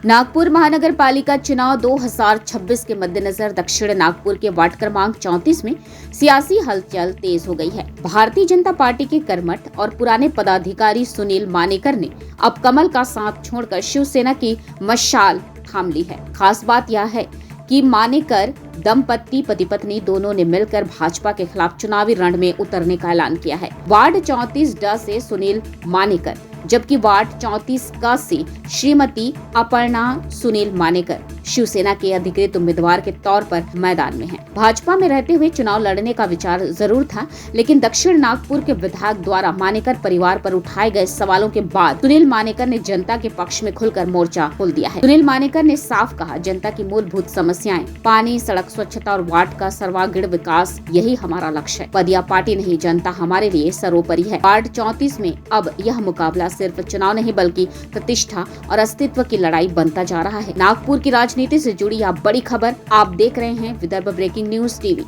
नागपुर महानगर पालिका चुनाव 2026 के मद्देनजर दक्षिण नागपुर के वार्ड क्रमांक 34 में सियासी हलचल तेज हो गई है। भारतीय जनता पार्टी के कर्मठ और पुराने पदाधिकारी सुनील मानेकर ने अब कमल का साथ छोड़कर शिवसेना की मशाल थाम ली है। खास बात यह है कि मानेकर दंपत्ति पति पत्नी दोनों ने मिलकर भाजपा के खिलाफ चुनावी रण में उतरने का ऐलान किया है। वार्ड 34 ड से सुनील मानेकर, जबकि वार्ड 34 क से श्रीमती अपर्णा सुनील मानेकर शिवसेना के अधिकृत उम्मीदवार के तौर पर मैदान में हैं। भाजपा में रहते हुए चुनाव लड़ने का विचार जरूर था, लेकिन दक्षिण नागपुर के विधायक द्वारा मानेकर परिवार पर उठाए गए सवालों के बाद सुनील मानेकर ने जनता के पक्ष में खुलकर मोर्चा खोल दिया है। सुनील मानेकर ने साफ कहा, जनता की मूलभूत समस्याएं, पानी, सड़क, स्वच्छता और वार्ड का सर्वांगीण विकास, यही हमारा लक्ष्य है। पद या पार्टी नहीं, जनता हमारे लिए सर्वोपरि है। वार्ड 34 में अब यह मुकाबला सिर्फ चुनाव नहीं बल्कि प्रतिष्ठा और अस्तित्व की लड़ाई बनता जा रहा है। नागपुर की राजनीति से जुड़ी यह बड़ी खबर आप देख रहे हैं विदर्भ ब्रेकिंग न्यूज टीव्ही।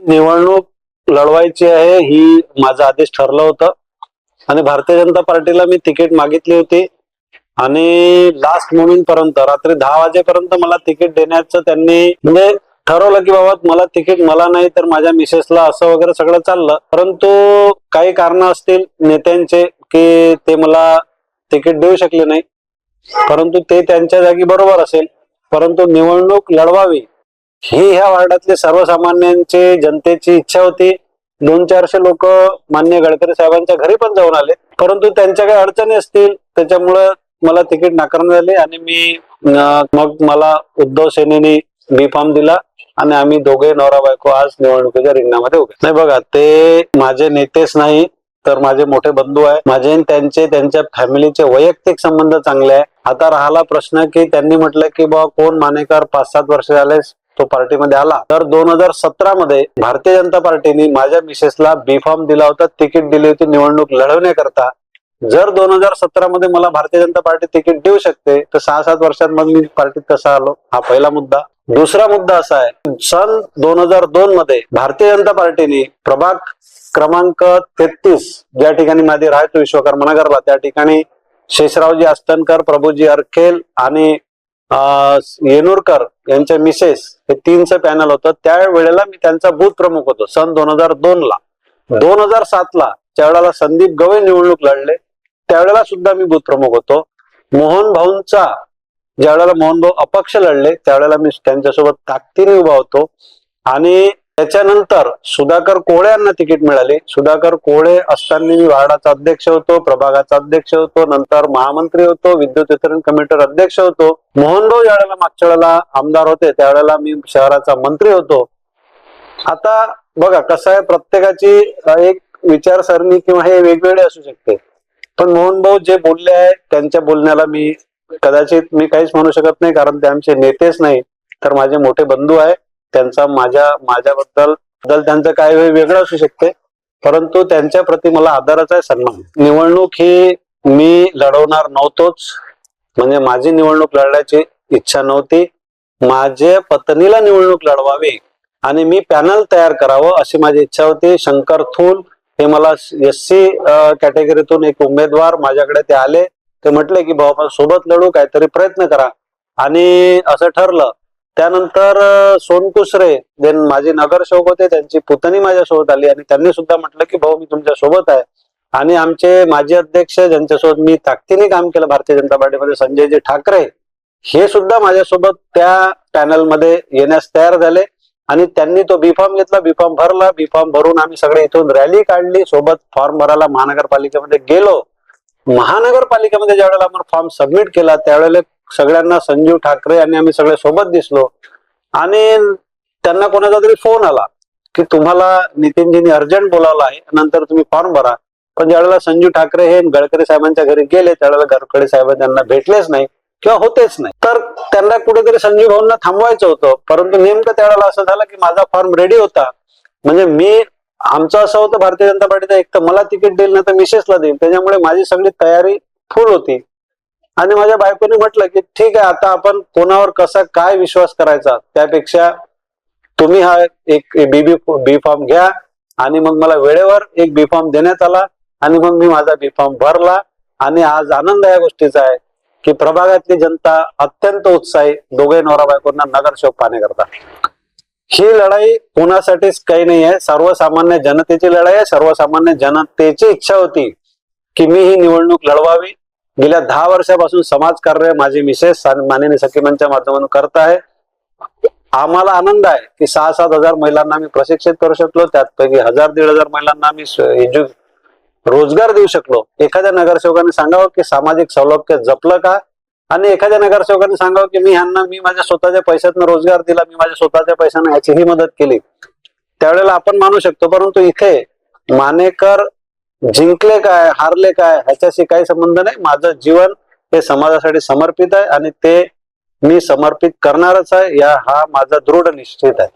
निवडणूक लढवायची आहे ही माझा आदेश ठरलं होतं आणि भारतीय जनता पार्टीला मी तिकीट मागितली होती आणि लास्ट मोमेंट पर्यंत रात्री 10 वाजेपर्यंत मला तिकीट देण्याचं त्यांनी म्हणजे ठरवलं की बाबा मला तिकीट मला नाही तर माझ्या मिसेसला असं वगैरे सगळं चाललं, परंतु काही कारण असतील नेत्यांचे की ते मला तिकीट देऊ शकले नाही, परंतु ते त्यांच्या जागी बरोबर असेल, परंतु निवडणूक लढवावी ही ह्या वार्डातले सर्वसामान्यांची जनतेची इच्छा होती। 200-400 लोक मान्य गडकरी साहेबांच्या घरी पण जाऊन आले, परंतु त्यांच्या काही अडचणी असतील त्याच्यामुळे मला तिकीट नाकारण्यात आले आणि मग मला उद्धव सेनेने बी फॉर्म दिला आणि आम्ही दोघे नवरा बायको आज निवडणुकीच्या रिंगणामध्ये उभे। नाही बघा, ते माझे नेतेच नाही तर माझे मोठे बंधू आहे, माझे त्यांच्या फॅमिलीचे वैयक्तिक संबंध चांगले आहे। आता राहिला प्रश्न की त्यांनी म्हटलं की बा कोण मानेकर 5-7 वर्ष झाले तो पार्टीमध्ये आला, तर 2017 मध्ये भारतीय जनता पार्टीने माझ्या मिसेसला बी फॉर्म दिला होता, तिकीट दिली होती निवडणूक लढवण्याकरता। जर 2017 मध्ये मला भारतीय जनता पार्टी तिकीट देऊ शकते तर 6-7 वर्षात मग मी पार्टीत कसा आलो, हा पहिला मुद्दा। दुसरा मुद्दा असा आहे, सन 2002 मध्ये भारतीय जनता पार्टीने प्रभाग क्रमांक 33 ज्या ठिकाणी माझे राहतो विश्वकर्मा नगरला, त्या ठिकाणी शेषरावजी अस्तनकर, प्रभूजी अरखेल आणि येनुरकर यांच्या मिसेस हे 3चं पॅनल होतं। त्यावेळेला मी त्यांचा बूथ प्रमुख होतो सन 2002 ला। 2007 ला ज्यावेळेला संदीप गवई निवडणूक लढले त्यावेळेला सुद्धा मी बूथ प्रमुख होतो। मोहन भाऊंचा ज्यावेळेला मोहन भाऊ अपक्ष लढले त्यावेळेला मी त्यांच्यासोबत ताकदीने उभा होतो आणि त्याच्यानंतर सुधाकर कोळे यांना तिकीट मिळाले। सुधाकर कोळे असताना मी वार्डाचा अध्यक्ष होतो, प्रभागाचा अध्यक्ष होतो, नंतर महामंत्री होतो, विद्युत वितरण कमिटीवर अध्यक्ष होतो। मोहन भाऊ ज्यावेळेला मागच्या वेळेला आमदार होते त्यावेळेला मी शहराचा मंत्री होतो। आता बघा कसं आहे, प्रत्येकाची एक विचारसरणी किंवा हे वेगवेगळे असू शकते, पण मोहन भाऊ जे बोलले आहे त्यांच्या बोलण्याला मी कदाचित काहीच म्हणू शकत नाही, कारण ते आमचे नेतेच नाही तर माझे मोठे बंधू आहे। त्यांचा माझ्याबद्दल त्यांचं काय वेगळं असू शकते, परंतु त्यांच्या प्रती मला आदराचा आहे, सन्मान। निवडणूक ही मी लढवणार नव्हतोच, म्हणजे माझी निवडणूक लढण्याची इच्छा नव्हती। माझ्या पत्नीला निवडणूक लढवावी आणि मी पॅनल तयार करावं अशी माझी इच्छा होती। शंकर थूल हे मला SC कॅटेगरीतून एक उमेदवार माझ्याकडे ते आले, ते म्हटले की बाबा सोबत लढू, काहीतरी प्रयत्न करा, आणि असं ठरलं। त्यानंतर सोनकुसरे जे माझे नगरसेवक होते त्यांची पुतणी माझ्यासोबत आली आणि त्यांनी सुद्धा म्हटलं की भाऊ मी तुमच्या सोबत आहे, आणि आमचे माजी अध्यक्ष ज्यांच्यासोबत मी ताकदीने काम केलं भारतीय जनता पार्टीमध्ये, संजयजी ठाकरे, हे सुद्धा माझ्यासोबत त्या पॅनल मध्ये येण्यास तयार झाले आणि त्यांनी तो बी फॉर्म घेतला, बी फॉर्म भरला, बी फॉर्म भरून आम्ही सगळे इथून रॅली काढली, सोबत फॉर्म भरायला महानगरपालिकेमध्ये गेलो। महानगरपालिकेमध्ये ज्यावेळेला आपण फॉर्म सबमिट केला त्यावेळेला सगळ्यांना संजीव ठाकरे आणि आम्ही सगळे सोबत दिसलो आणि त्यांना कोणाचा तरी फोन आला की तुम्हाला नितीनजींनी अर्जंट बोलावलं आहे, नंतर तुम्ही फॉर्म भरा। पण ज्यावेळेला संजीव ठाकरे हे गडकरी साहेबांच्या घरी गेले त्यावेळेला गडकरी साहेब त्यांना भेटलेच नाही किंवा होतेच नाही, तर त्यांना कुठेतरी संजीव भाऊंना थांबवायचं होतं, परंतु नेमकं त्यावेळेला असं झालं की माझा फॉर्म रेडी होता। म्हणजे आमचं असं होतं भारतीय जनता पार्टीचं, एक तर मला तिकीट देईल ना तर मिसेसला देईल, त्याच्यामुळे माझी सगळी तयारी फुल होती आणि माझ्या बायकोने म्हटलं की ठीक आहे, आता आपण कोणावर कसा काय विश्वास करायचा, त्यापेक्षा तुम्ही हा एक बी फॉर्म घ्या। आणि मग मला वेळेवर एक बी फॉर्म देण्यात आला आणि मग मी माझा बी फॉर्म भरला आणि आज आनंद या गोष्टीचा आहे की प्रभागातली जनता अत्यंत उत्साही, दोघे नवरा बायकोंना नगरसेवक पाहण्याकरता. ही लढाई कोणासाठीच काही नाही आहे, सर्वसामान्य जनतेची लढाई आहे. सर्वसामान्य जनतेची इच्छा होती की मी ही निवडणूक लढवावी. गेल्या 10 वर्षापासून समाजकार्य माझी मिसेस माननीय सखीमंच्या माध्यमातून करत आहे. आम्हाला आनंद आहे की 6-7 हजार महिलांना मी प्रशिक्षित करू शकलो, त्यापैकी 1000-1500 महिलांना मी रोजगार देऊ शकलो. एखाद्या नगरसेवकाने सांगावं की सामाजिक सौलभ्य जपलं का, आणि एखाद्या नगरसेवकाने सांगावं की मी माझ्या स्वतःच्या पैशातून रोजगार दिला, मी माझ्या स्वतःच्या पैशाने याचीही मदत केली, त्यावेळेला आपण मानू शकतो. परंतु इथे मानेकर जिंकले काय हारले काय ह्याच्याशी काही संबंध नाही. माझं जीवन हे समाजासाठी समर्पित आहे आणि ते मी समर्पित करणारच आहे, हा माझा दृढ निश्चित आहे.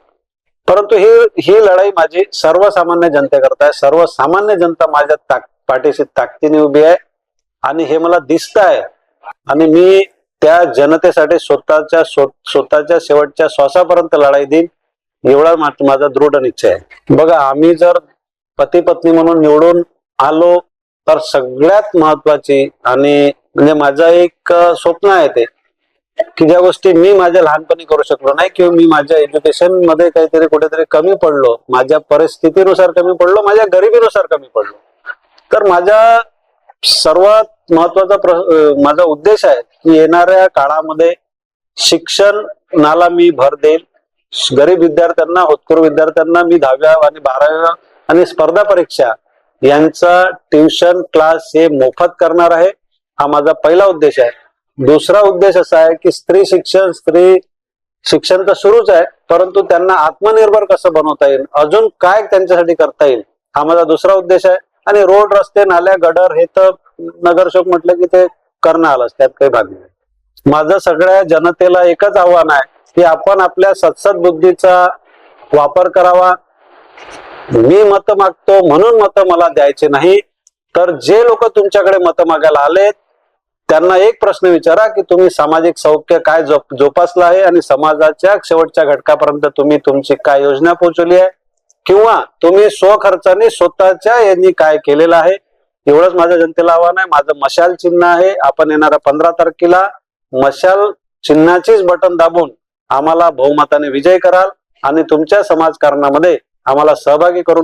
परंतु ही लढाई माझी सर्वसामान्य जनतेकरता आहे. सर्वसामान्य जनता माझ्या पाठीशी ताकदीने उभी आहे आणि हे मला दिसत आहे, आणि मी त्या जनतेसाठी स्वतःच्या शेवटच्या श्वासापर्यंत लढाई देईन, एवढा माझा दृढ निश्चय आहे. बघा, आम्ही जर पती पत्नी म्हणून निवडून आलो तर सगळ्यात महत्वाची आणि म्हणजे माझं एक स्वप्न आहे ते की ज्या गोष्टी मी माझ्या लहानपणी करू शकलो नाही, किंवा मी माझ्या एज्युकेशन मध्ये काहीतरी कुठेतरी कमी पडलो, माझ्या परिस्थितीनुसार कमी पडलो, माझ्या गरिबीनुसार कमी पडलो, तर माझा सर्वात महत्वाचा माझा उद्देश आहे की येणाऱ्या काळामध्ये शिक्षणाला मी भर देईल. गरीब विद्यार्थ्यांना, होतकरू विद्यार्थ्यांना मी 10वी आणि 12वी आणि स्पर्धा परीक्षा यांचा ट्युशन क्लास हे मोफत करणार आहे. हा माझा पहिला उद्देश आहे. दुसरा उद्देश असा आहे की स्त्री शिक्षण तर सुरूच आहे, परंतु त्यांना आत्मनिर्भर कसं बनवता येईल, अजून काय त्यांच्यासाठी करता येईल, हा माझा दुसरा उद्देश आहे. आणि रोड, रस्ते, नाल्या, गटर हे तर नगरसेवक म्हटलं की ते करणं आलंच, त्यात काही भाग नाही. माझं सगळ्या जनतेला एकच आव्हान आहे की आपण आपल्या सद्बुद्धीचा वापर करावा. मी मत मागतो म्हणून मत मला द्यायचे नाही, तर जे लोक तुमच्याकडे मत मागायला आले त्यांना एक प्रश्न विचारा की तुम्ही सामाजिक सौख्य काय जोपासलं आहे आणि समाजाच्या शेवटच्या घटकापर्यंत तुम्ही तुमची काय योजना पोहोचवली आहे, किंवा तुम्ही स्वखर्चाने स्वतःच्या यांनी काय केलेलं आहे. एवढंच माझ्या जनतेला आव्हान आहे. माझं मशाल चिन्ह आहे. आपण येणाऱ्या 15 तारखेला मशाल चिन्हाचीच बटन दाबून आम्हाला बहुमताने विजय कराल आणि तुमच्या समाजकारणामध्ये आम्हाला सहभागी करून